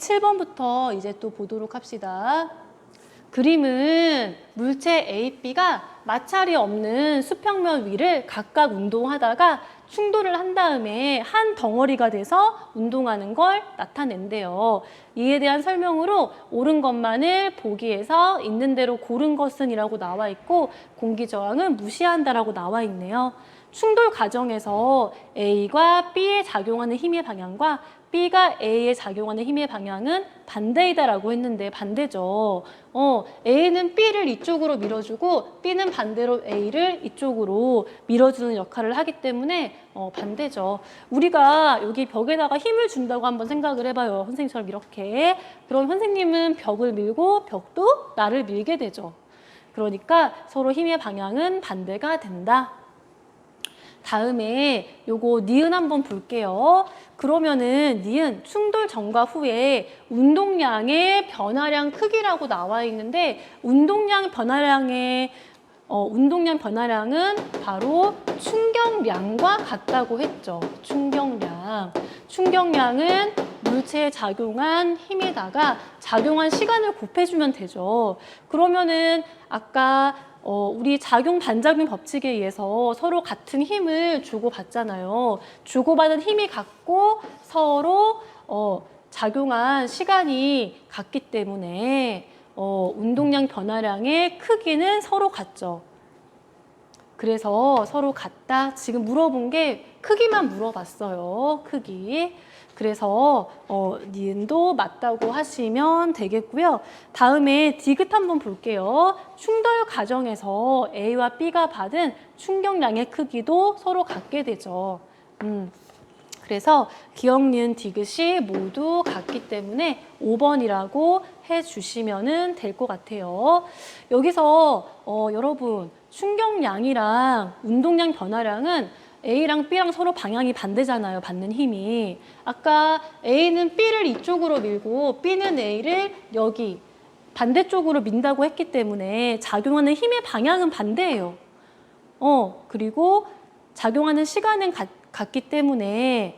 7번부터 이제 또 보도록 합시다. 그림은 물체 A, B가 마찰이 없는 수평면 위를 각각 운동하다가 충돌을 한 다음에 한 덩어리가 돼서 운동하는 걸 나타낸대요. 이에 대한 설명으로 옳은 것만을 보기에서 있는 대로 고른 것은 이라고 나와 있고 공기 저항은 무시한다라고 나와 있네요. 충돌 과정에서 A가 B에 작용하는 힘의 방향과 B가 A에 작용하는 힘의 방향은 반대이다라고 했는데 반대죠. A는 B를 이쪽으로 밀어주고 B는 반대로 A를 이쪽으로 밀어주는 역할을 하기 때문에 반대죠. 우리가 여기 벽에다가 힘을 준다고 한번 생각을 해봐요. 선생님처럼 이렇게. 그럼 선생님은 벽을 밀고 벽도 나를 밀게 되죠. 그러니까 서로 힘의 방향은 반대가 된다. 다음에 요거 니은 한번 볼게요. 그러면은 니은 충돌 전과 후에 운동량의 변화량 크기라고 나와 있는데 운동량 변화량은 바로 충격량과 같다고 했죠. 충격량은 물체에 작용한 힘에다가 작용한 시간을 곱해주면 되죠. 그러면은 아까 우리 작용 반작용 법칙에 의해서 서로 같은 힘을 주고받잖아요. 주고받은 힘이 같고 서로 작용한 시간이 같기 때문에 운동량 변화량의 크기는 서로 같죠. 그래서 서로 같다. 지금 물어본 게 크기만 물어봤어요. 크기. 그래서 니은도 맞다고 하시면 되겠고요. 다음에 디귿 한번 볼게요. 충돌 과정에서 A와 B가 받은 충격량의 크기도 서로 같게 되죠. 그래서 기억, 니은, 디귿이 모두 같기 때문에 5번이라고 해주시면 될 것 같아요. 여기서 여러분 충격량이랑 운동량 변화량은 A랑 B랑 서로 방향이 반대잖아요. 받는 힘이. 아까 A는 B를 이쪽으로 밀고 B는 A를 여기 반대쪽으로 민다고 했기 때문에 작용하는 힘의 방향은 반대예요. 그리고 작용하는 시간은 같기 때문에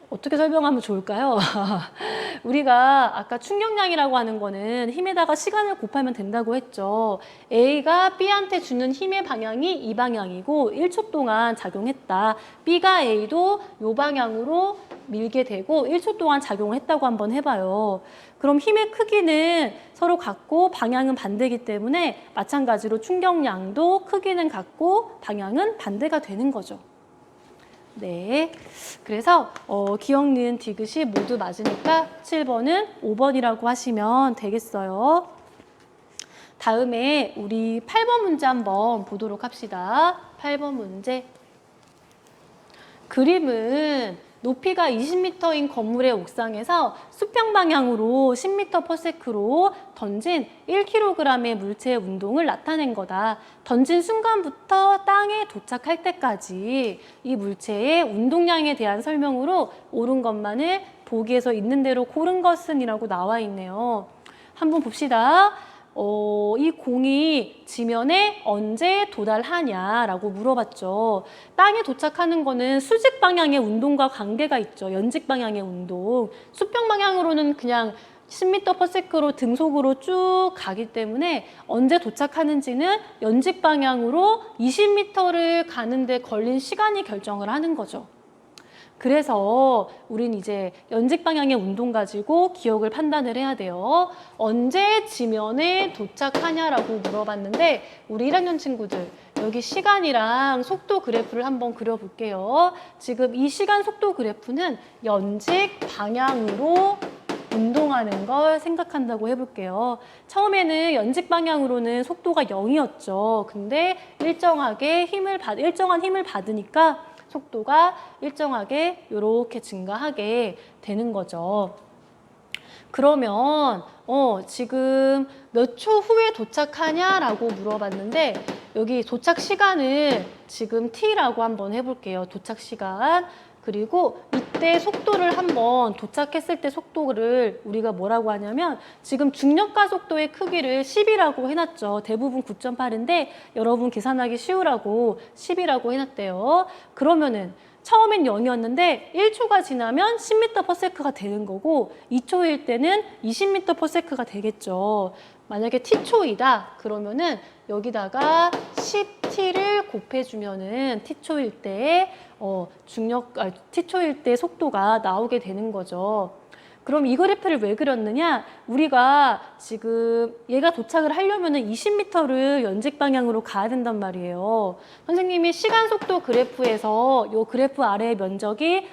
어떻게 설명하면 좋을까요? 우리가 아까 충격량이라고 하는 거는 힘에다가 시간을 곱하면 된다고 했죠. A가 B한테 주는 힘의 방향이 이 방향이고 1초 동안 작용했다. B가 A도 이 방향으로 밀게 되고 1초 동안 작용을 했다고 한번 해봐요. 그럼 힘의 크기는 서로 같고 방향은 반대이기 때문에 마찬가지로 충격량도 크기는 같고 방향은 반대가 되는 거죠. 네, 그래서 기억, 니은, 디귿이 모두 맞으니까 7번은 5번이라고 하시면 되겠어요. 다음에 우리 8번 문제 한번 보도록 합시다. 8번 문제. 그림은 높이가 20m인 건물의 옥상에서 수평 방향으로 10m/s로 던진 1kg의 물체의 운동을 나타낸 거다. 던진 순간부터 땅에 도착할 때까지 이 물체의 운동량에 대한 설명으로 옳은 것만을 보기에서 있는 대로 고른 것은 이라고 나와 있네요. 한번 봅시다. 이 공이 지면에 언제 도달하냐라고 물어봤죠. 땅에 도착하는 거는 수직 방향의 운동과 관계가 있죠. 연직 방향의 운동. 수평 방향으로는 그냥 10m/s로 등속으로 쭉 가기 때문에 언제 도착하는지는 연직 방향으로 20m를 가는데 걸린 시간이 결정을 하는 거죠. 그래서 우린 이제 연직 방향의 운동 가지고 기억을 판단을 해야 돼요. 언제 지면에 도착하냐라고 물어봤는데 우리 1학년 친구들 여기 시간이랑 속도 그래프를 한번 그려볼게요. 지금 이 시간 속도 그래프는 연직 방향으로 운동하는 걸 생각한다고 해볼게요. 처음에는 연직 방향으로는 속도가 0이었죠. 근데 일정한 힘을 받으니까 속도가 일정하게 이렇게 증가하게 되는 거죠. 그러면 지금 몇 초 후에 도착하냐라고 물어봤는데 여기 도착 시간을 지금 T라고 한번 해볼게요. 도착 시간. 그리고 이때 속도를 한번 도착했을 때 속도를 우리가 뭐라고 하냐면 지금 중력가 속도의 크기를 10이라고 해놨죠. 대부분 9.8인데 여러분 계산하기 쉬우라고 10이라고 해놨대요. 그러면은 처음엔 0이었는데 1초가 지나면 10m/s가 되는 거고 2초일 때는 20m/s가 되겠죠. 만약에 t초이다 그러면은 여기다가 10t를 곱해주면은 t초일 때 t초일 때 속도가 나오게 되는 거죠. 그럼 이 그래프를 왜 그렸느냐? 우리가 지금 얘가 도착을 하려면은 20m를 연직 방향으로 가야 된단 말이에요. 선생님이 시간 속도 그래프에서 요 그래프 아래의 면적이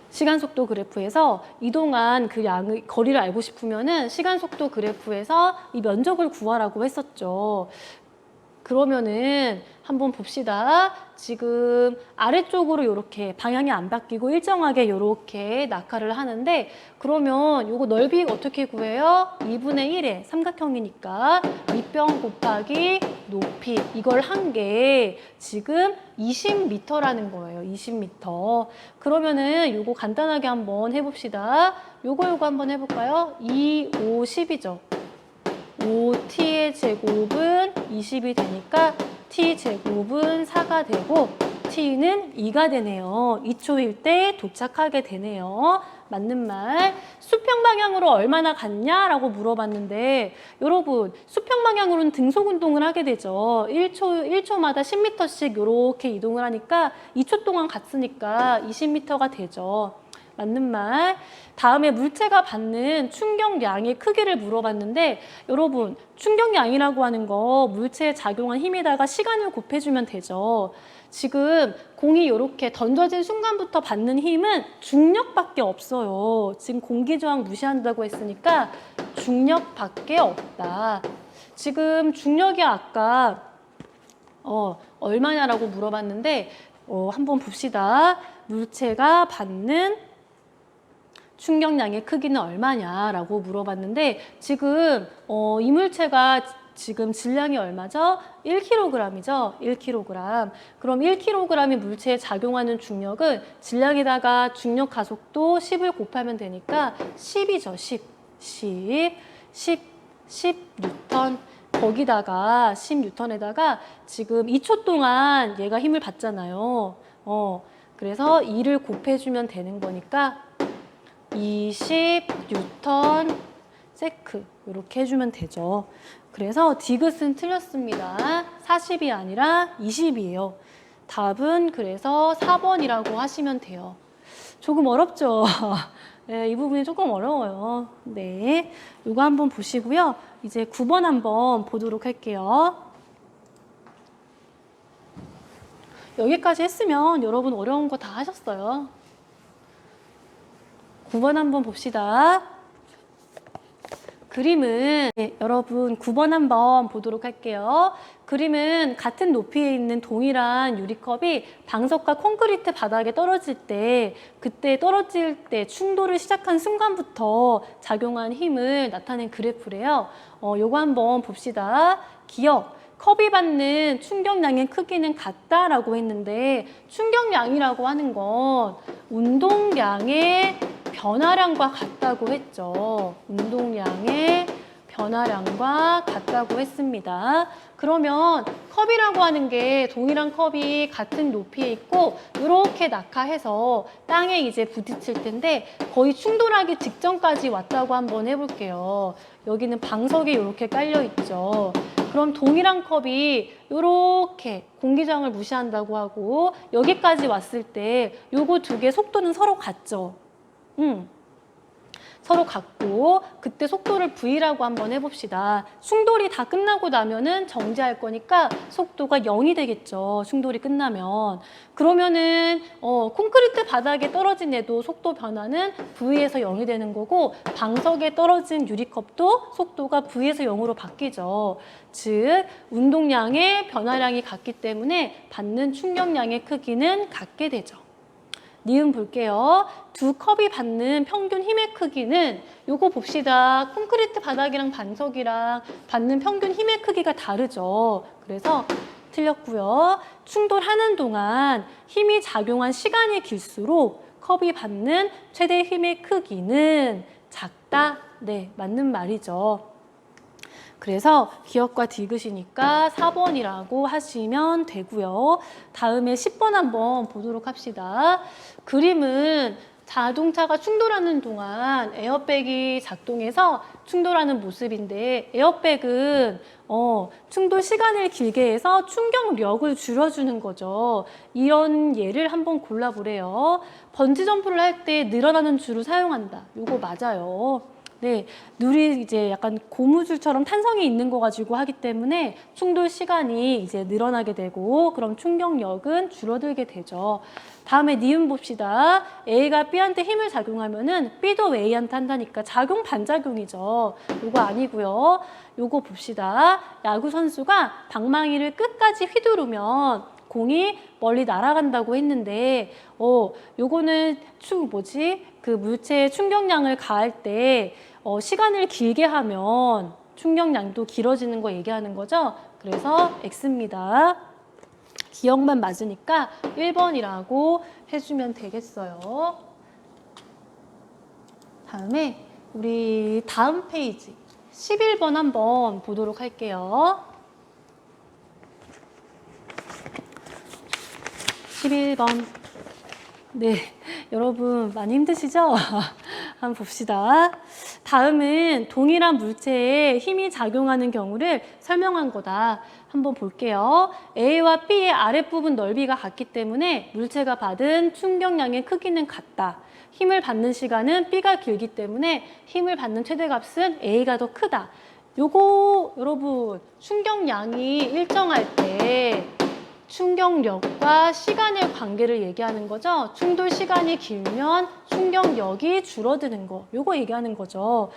시간 속도 그래프에서 이동한 그 양의 거리를 알고 싶으면은 시간 속도 그래프에서 이 면적을 구하라고 했었죠. 그러면은 한번 봅시다. 지금 아래쪽으로 이렇게 방향이 안 바뀌고 일정하게 이렇게 낙하를 하는데 그러면 요거 넓이 어떻게 구해요? 2분의 1의 삼각형이니까 밑변 곱하기 높이 이걸 한 게 지금 20m라는 거예요. 20m. 그러면은 요거 간단하게 한번 해봅시다. 요거 한번 해볼까요? 2, 5, 10이죠. 5t의 제곱은 20이 되니까 t제곱은 4가 되고 t는 2가 되네요. 2초일 때 도착하게 되네요. 맞는 말. 수평 방향으로 얼마나 갔냐라고 물어봤는데 여러분 수평 방향으로는 등속 운동을 하게 되죠. 1초마다 10m씩 이렇게 이동을 하니까 2초 동안 갔으니까 20m가 되죠. 맞는 말. 다음에 물체가 받는 충격량의 크기를 물어봤는데 여러분 충격량이라고 하는 거 물체에 작용한 힘에다가 시간을 곱해주면 되죠. 지금 공이 이렇게 던져진 순간부터 받는 힘은 중력밖에 없어요. 지금 공기저항 무시한다고 했으니까 중력밖에 없다. 지금 중력이 아까 얼마냐라고 물어봤는데 한번 봅시다. 물체가 받는 충격량의 크기는 얼마냐라고 물어봤는데 지금 이 물체가 지금 질량이 얼마죠? 1kg이죠. 1kg. 그럼 1kg의 물체에 작용하는 중력은 질량에다가 중력 가속도 10을 곱하면 되니까 10이죠. 10 뉴턴. 거기다가 10뉴턴에다가 지금 2초 동안 얘가 힘을 받잖아요. 그래서 2를 곱해주면 되는 거니까 20뉴턴 세크 이렇게 해주면 되죠. 그래서 디귿은 틀렸습니다. 40이 아니라 20이에요. 답은 그래서 4번이라고 하시면 돼요. 조금 어렵죠? 네, 이 부분이 조금 어려워요. 네, 이거 한번 보시고요. 이제 9번 한번 보도록 할게요. 여기까지 했으면 여러분 어려운 거 다 하셨어요. 9번 한번 봅시다. 그림은 여러분 9번 한번 보도록 할게요. 그림은 같은 높이에 있는 동일한 유리컵이 방석과 콘크리트 바닥에 떨어질 때 그때 떨어질 때 충돌을 시작한 순간부터 작용한 힘을 나타낸 그래프래요. 요거 한번 봅시다. 기억. 컵이 받는 충격량의 크기는 같다라고 했는데 충격량이라고 하는 건 운동량의 변화량과 같다고 했죠. 운동량의 변화량과 같다고 했습니다. 그러면 컵이라고 하는 게 동일한 컵이 같은 높이에 있고 이렇게 낙하해서 땅에 이제 부딪힐 텐데 거의 충돌하기 직전까지 왔다고 한번 해볼게요. 여기는 방석이 이렇게 깔려 있죠. 그럼 동일한 컵이 이렇게 공기저항을 무시한다고 하고 여기까지 왔을 때 요거 두 개 속도는 서로 같죠. 서로 같고 그때 속도를 V라고 한번 해봅시다. 충돌이 다 끝나고 나면은 정지할 거니까 속도가 0이 되겠죠. 충돌이 끝나면. 그러면은 콘크리트 바닥에 떨어진 애도 속도 변화는 V에서 0이 되는 거고 방석에 떨어진 유리컵도 속도가 V에서 0으로 바뀌죠. 즉 운동량의 변화량이 같기 때문에 받는 충격량의 크기는 같게 되죠. 니은 볼게요. 두 컵이 받는 평균 힘의 크기는 요거 봅시다. 콘크리트 바닥이랑 반석이랑 받는 평균 힘의 크기가 다르죠. 그래서 틀렸고요. 충돌하는 동안 힘이 작용한 시간이 길수록 컵이 받는 최대 힘의 크기는 작다. 네, 맞는 말이죠. 그래서 기억과 디귿이니까 4번이라고 하시면 되고요. 다음에 10번 한번 보도록 합시다. 그림은 자동차가 충돌하는 동안 에어백이 작동해서 충돌하는 모습인데 에어백은 충돌 시간을 길게 해서 충격력을 줄여주는 거죠. 이런 예를 한번 골라보래요. 번지점프를 할 때 늘어나는 줄을 사용한다. 이거 맞아요. 네, 룰이 이제 약간 고무줄처럼 탄성이 있는 거 가지고 하기 때문에 충돌 시간이 이제 늘어나게 되고 그럼 충격력은 줄어들게 되죠. 다음에 니은 봅시다. A가 B한테 힘을 작용하면은 B도 A한테 한다니까 작용 반작용이죠. 요거 아니고요. 요거 봅시다. 야구 선수가 방망이를 끝까지 휘두르면 공이 멀리 날아간다고 했는데 요거는 그 물체의 충격량을 가할 때 시간을 길게 하면 충격량도 길어지는 거 얘기하는 거죠. 그래서 X입니다. 기억만 맞으니까 1번이라고 해주면 되겠어요. 다음에 우리 다음 페이지 11번 한번 보도록 할게요. 11번. 네, 여러분 많이 힘드시죠? 한번 봅시다. 다음은 동일한 물체에 힘이 작용하는 경우를 설명한 거다. 한번 볼게요. A와 B의 아랫부분 넓이가 같기 때문에 물체가 받은 충격량의 크기는 같다. 힘을 받는 시간은 B가 길기 때문에 힘을 받는 최대값은 A가 더 크다. 요거 여러분 충격량이 일정할 때 충격력과 시간의 관계를 얘기하는 거죠. 충돌 시간이 길면 충격력이 줄어드는 거. 요거 얘기하는 거죠.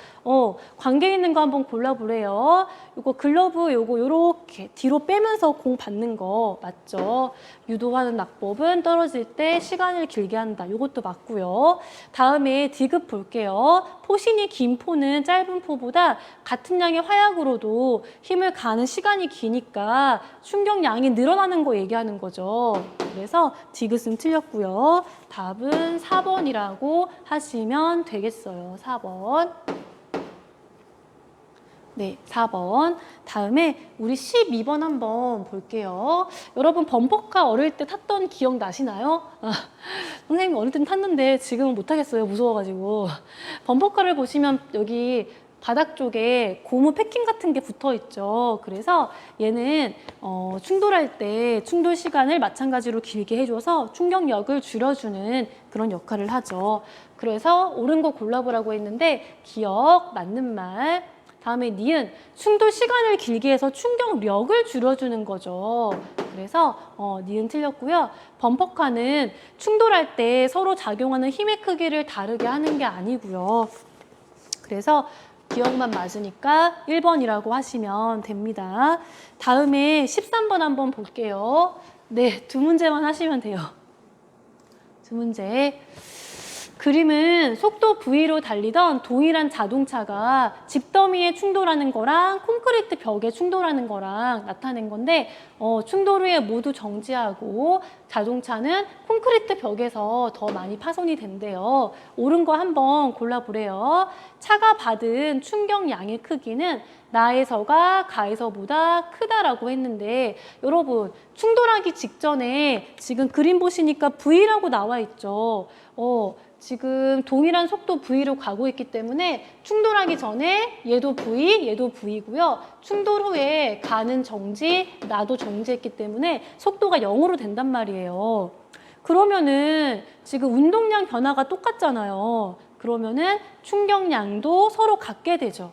관계 있는 거 한번 골라보래요. 요거 글러브 요거 요렇게 뒤로 빼면서 공 받는 거 맞죠? 유도하는 낙법은 떨어질 때 시간을 길게 한다. 요것도 맞고요. 다음에 디귿 볼게요. 포신이 긴 포는 짧은 포보다 같은 양의 화약으로도 힘을 가는 시간이 기니까 충격량이 늘어나는 거 얘기하는 거죠. 그래서 디귿은 틀렸고요. 답은 4번이라고 하시면 되겠어요. 4번. 네, 4번. 다음에 우리 12번 한번 볼게요. 여러분 범퍼카 어릴 때 탔던 기억 나시나요? 선생님 어릴 땐 탔는데 지금은 못하겠어요. 무서워가지고. 범퍼카를 보시면 여기 바닥 쪽에 고무 패킹 같은 게 붙어 있죠. 그래서 얘는 충돌할 때 충돌 시간을 마찬가지로 길게 해줘서 충격력을 줄여주는 그런 역할을 하죠. 그래서 옳은 거 골라보라고 했는데 기억, 맞는 말. 다음에 니은, 충돌 시간을 길게 해서 충격력을 줄여주는 거죠. 그래서 니은 틀렸고요. 범퍼카는 충돌할 때 서로 작용하는 힘의 크기를 다르게 하는 게 아니고요. 그래서 기억만 맞으니까 1번이라고 하시면 됩니다. 다음에 13번 한번 볼게요. 네, 두 문제만 하시면 돼요. 두 문제. 그림은 속도 V로 달리던 동일한 자동차가 집더미에 충돌하는 거랑 콘크리트 벽에 충돌하는 거랑 나타낸 건데 충돌 후에 모두 정지하고 자동차는 콘크리트 벽에서 더 많이 파손이 된대요. 옳은 거 한번 골라보래요. 차가 받은 충격량의 크기는 나에서가 가에서보다 크다라고 했는데 여러분 충돌하기 직전에 지금 그림 보시니까 V라고 나와 있죠. 지금 동일한 속도 V로 가고 있기 때문에 충돌하기 전에 얘도 V, 얘도 V고요. 충돌 후에 가는 정지, 나도 정지했기 때문에 속도가 0으로 된단 말이에요. 그러면은 지금 운동량 변화가 똑같잖아요. 그러면은 충격량도 서로 같게 되죠.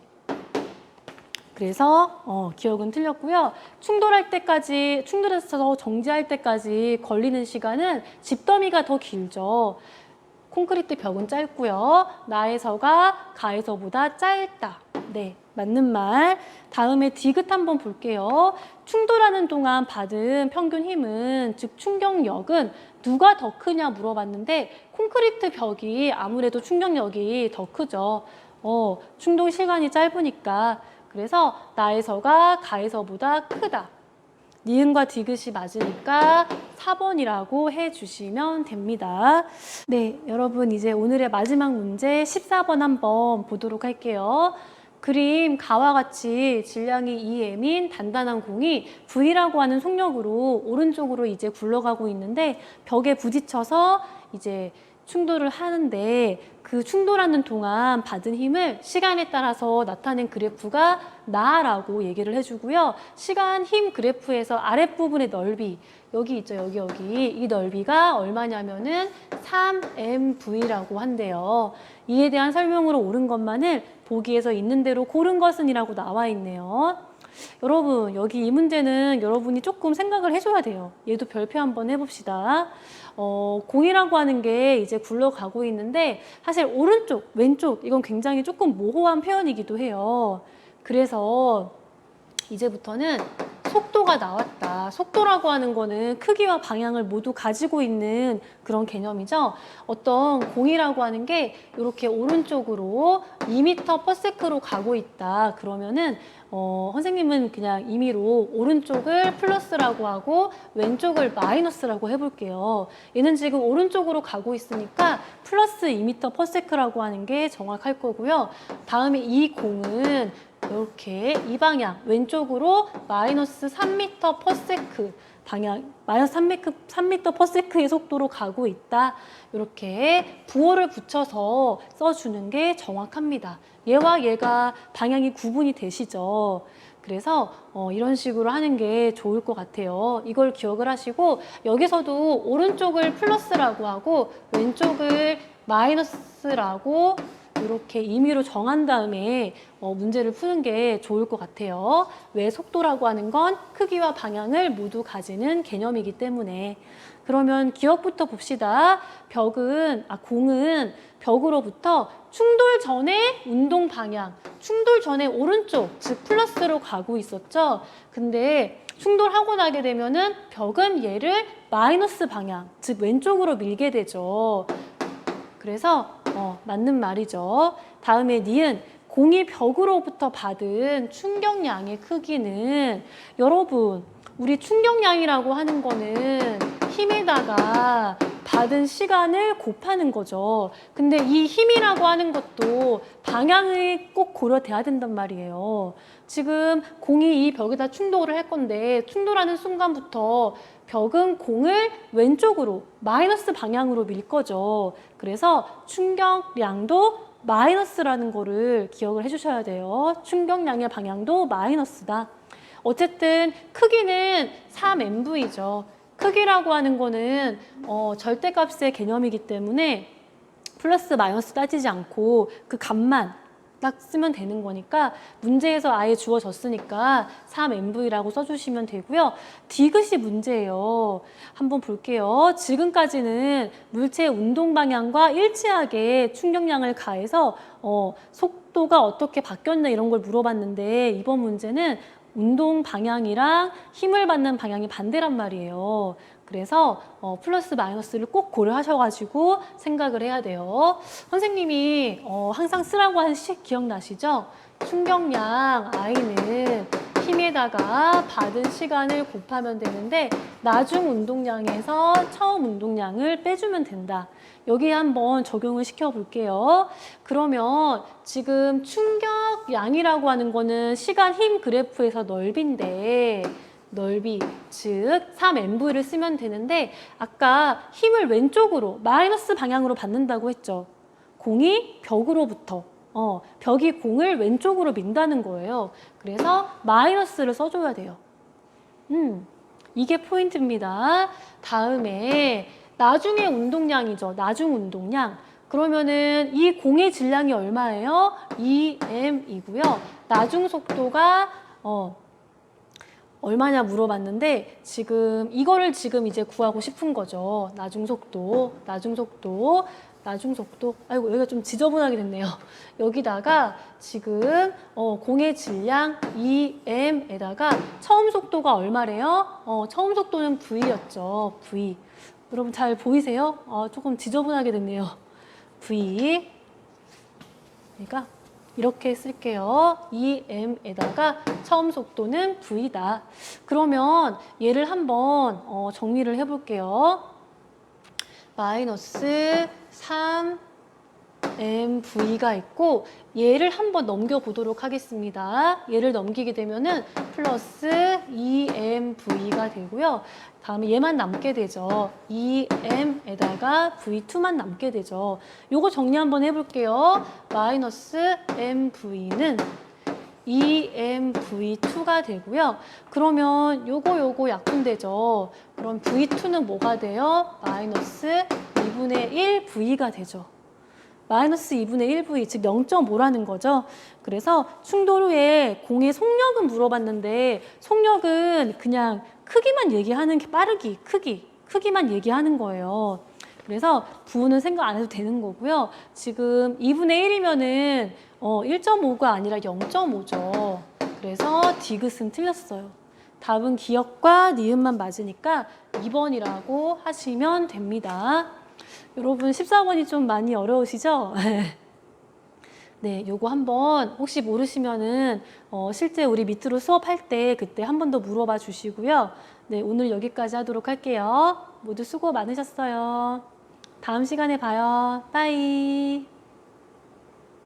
그래서 기억은 틀렸고요. 충돌해서 정지할 때까지 걸리는 시간은 집더미가 더 길죠. 콘크리트 벽은 짧고요. 나에서가 가에서보다 짧다. 네, 맞는 말. 다음에 디귿 한번 볼게요. 충돌하는 동안 받은 평균 힘은, 즉 충격력은 누가 더 크냐 물어봤는데 콘크리트 벽이 아무래도 충격력이 더 크죠. 충돌 시간이 짧으니까. 그래서 나에서가 가에서보다 크다. 니은과 디귿이 맞으니까 4번이라고 해주시면 됩니다. 네, 여러분 이제 오늘의 마지막 문제 14번 한번 보도록 할게요. 그림 가와 같이 질량이 2m인 단단한 공이 V라고 하는 속력으로 오른쪽으로 이제 굴러가고 있는데 벽에 부딪혀서 이제 충돌을 하는데 그 충돌하는 동안 받은 힘을 시간에 따라서 나타낸 그래프가 나라고 얘기를 해주고요. 시간 힘 그래프에서 아랫부분의 넓이 여기 있죠. 여기 이 넓이가 얼마냐면은 3mV라고 한대요. 이에 대한 설명으로 옳은 것만을 보기에서 있는 대로 고른 것은 이라고 나와 있네요. 여러분 여기 이 문제는 여러분이 조금 생각을 해줘야 돼요. 얘도 별표 한번 해봅시다. 공이라고 하는 게 이제 굴러가고 있는데 사실 오른쪽, 왼쪽 이건 굉장히 조금 모호한 표현이기도 해요. 그래서 이제부터는 속도가 나왔다. 속도라고 하는 거는 크기와 방향을 모두 가지고 있는 그런 개념이죠. 어떤 공이라고 하는 게 이렇게 오른쪽으로 2m/s로 가고 있다. 그러면은 선생님은 그냥 임의로 오른쪽을 플러스라고 하고 왼쪽을 마이너스라고 해볼게요. 얘는 지금 오른쪽으로 가고 있으니까 플러스 2m/s라고 하는 게 정확할 거고요. 다음에 이 공은 이렇게 이 방향 왼쪽으로 마이너스 3m/s 방향 마이너스 3m/s의 속도로 가고 있다. 이렇게 부호를 붙여서 써주는 게 정확합니다. 얘와 얘가 방향이 구분이 되시죠. 그래서 이런 식으로 하는 게 좋을 것 같아요. 이걸 기억을 하시고 여기서도 오른쪽을 플러스라고 하고 왼쪽을 마이너스라고 이렇게 임의로 정한 다음에 문제를 푸는 게 좋을 것 같아요. 왜 속도라고 하는 건 크기와 방향을 모두 가지는 개념이기 때문에. 그러면 기억부터 봅시다. 공은 벽으로부터 충돌 전에 운동 방향, 충돌 전에 오른쪽, 즉 플러스로 가고 있었죠. 근데 충돌하고 나게 되면은 벽은 얘를 마이너스 방향, 즉 왼쪽으로 밀게 되죠. 그래서 맞는 말이죠. 다음에 니은 공이 벽으로부터 받은 충격량의 크기는 여러분 우리 충격량이라고 하는 거는 힘에다가 받은 시간을 곱하는 거죠. 근데 이 힘이라고 하는 것도 방향이 꼭 고려돼야 된단 말이에요. 지금 공이 이 벽에다 충돌을 할 건데 충돌하는 순간부터 벽은 공을 왼쪽으로 마이너스 방향으로 밀 거죠. 그래서 충격량도 마이너스라는 거를 기억을 해주셔야 돼요. 충격량의 방향도 마이너스다. 어쨌든 크기는 3mV죠. 크기라고 하는 거는 절대값의 개념이기 때문에 플러스 마이너스 따지지 않고 그 값만 딱 쓰면 되는 거니까 문제에서 아예 주어졌으니까 3mV라고 써주시면 되고요. 디귿이 문제예요. 한번 볼게요. 지금까지는 물체의 운동 방향과 일치하게 충격량을 가해서 속도가 어떻게 바뀌었나 이런 걸 물어봤는데 이번 문제는 운동 방향이랑 힘을 받는 방향이 반대란 말이에요. 그래서 플러스 마이너스를 꼭 고려하셔가지고 생각을 해야 돼요. 선생님이 항상 쓰라고 한 식 기억나시죠? 충격량 I는 힘에다가 받은 시간을 곱하면 되는데 나중 운동량에서 처음 운동량을 빼주면 된다. 여기에 한번 적용을 시켜볼게요. 그러면 지금 충격량이라고 하는 거는 시간 힘 그래프에서 넓이인데 넓이, 즉 3mV를 쓰면 되는데 아까 힘을 왼쪽으로 마이너스 방향으로 받는다고 했죠. 공이 벽으로부터 벽이 공을 왼쪽으로 민다는 거예요. 그래서 마이너스를 써줘야 돼요. 이게 포인트입니다. 다음에 나중의 운동량이죠. 나중 운동량. 그러면은 이 공의 질량이 얼마예요? 2m이고요. 나중 속도가 얼마냐 물어봤는데 지금 이거를 지금 이제 구하고 싶은 거죠. 나중 속도. 아이고 여기가 좀 지저분하게 됐네요. 여기다가 지금 공의 질량 2m에다가 처음 속도가 얼마래요? 처음 속도는 V였죠. V. 여러분 잘 보이세요? 조금 지저분하게 됐네요. V. 그러니까 이렇게 쓸게요. 2m에다가 처음 속도는 v다. 그러면 얘를 한번 정리를 해볼게요. 마이너스 3mv가 있고 얘를 한번 넘겨보도록 하겠습니다. 얘를 넘기게 되면은 플러스 2mv가 되고요. 다음에 얘만 남게 되죠. 2m에다가 v2만 남게 되죠. 요거 정리 한번 해볼게요. 마이너스 mv는 2mv2가 되고요. 그러면 요거 약분되죠. 그럼 v2는 뭐가 돼요? 마이너스 2분의 1v가 되죠. 마이너스 2분의 1v, 즉 0.5라는 거죠. 그래서 충돌 후에 공의 속력은 물어봤는데 속력은 그냥 크기만 얘기하는 게 빠르기, 크기만 얘기하는 거예요. 그래서 부호는 생각 안 해도 되는 거고요. 지금 2분의 1이면은 1.5가 아니라 0.5죠. 그래서 디귿은 틀렸어요. 답은 기역과 니은만 맞으니까 2번이라고 하시면 됩니다. 여러분 14번이 좀 많이 어려우시죠? 네, 요거 한번 혹시 모르시면은 실제 우리 밑으로 수업할 때 그때 한 번 더 물어봐 주시고요. 네, 오늘 여기까지 하도록 할게요. 모두 수고 많으셨어요. 다음 시간에 봐요. 빠이.